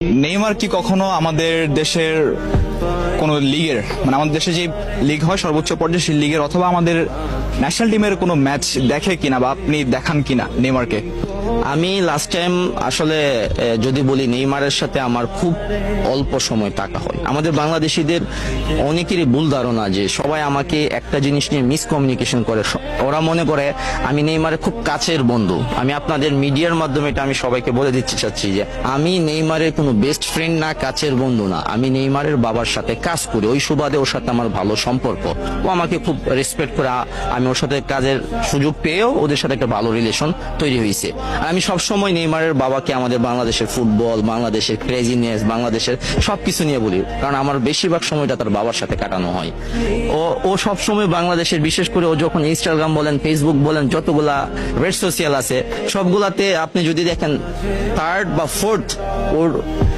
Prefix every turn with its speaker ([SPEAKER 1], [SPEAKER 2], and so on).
[SPEAKER 1] Neymar কি কখনো আমাদের দেশের কোন লিগের মানে আমাদের দেশে যে লিগ হয় সর্বোচ্চ পর্যায়ে সেই লিগের অথবা আমাদের ন্যাশনাল টিমের কোনো ম্যাচ দেখে কিনা বা আপনি দেখান কিনা নেইমারকে?
[SPEAKER 2] আমি লাস্ট টাইম আসলে যদি বলি নেইমারের সাথে আমার খুব অল্প সময় থাকা হয়। আমাদের বাংলাদেশিদের অনেকেরই ভুল ধারণা যে সবাই আমাকে একটা জিনিস নিয়ে মিসকমিউনিকেশন করে। ওরা মনে করে আমি নেইমারের খুব কাছের বন্ধু। আমি আপনাদের মিডিয়ার মাধ্যমে এটা আমি সবাইকে বলে দিতে চাচ্ছি যে আমি নেইমারের কোনো বেস্ট ফ্রেন্ড না, কাছের বন্ধু না। আমি নেইমারের বাবার সাথে কাজ করি, ওই সুবাদে ওর সাথে আমার ভালো সম্পর্ক। ও আমাকে খুব রেসপেক্ট করে, আমি ওর সাথে কাজের সুযোগ পেয়েও ওদের সাথে একটা ভালো রিলেশন তৈরি হয়েছে। আমি সবসময় নেইমারের বাবাকে আমাদের বাংলাদেশের ফুটবল, বাংলাদেশের ক্রেজিনেস, বাংলাদেশের সবকিছু নিয়ে বলি, কারণ আমার বেশিরভাগ সময়টা তার বাবার সাথে কাটানো হয়। ও সবসময় বাংলাদেশের, বিশেষ করে ও যখন ইনস্টাগ্রাম বলেন, ফেসবুক বলেন, যতগুলা রেড সোশিয়াল আছে সবগুলাতে আপনি যদি দেখেন থার্ড বা ফোর্থ ওর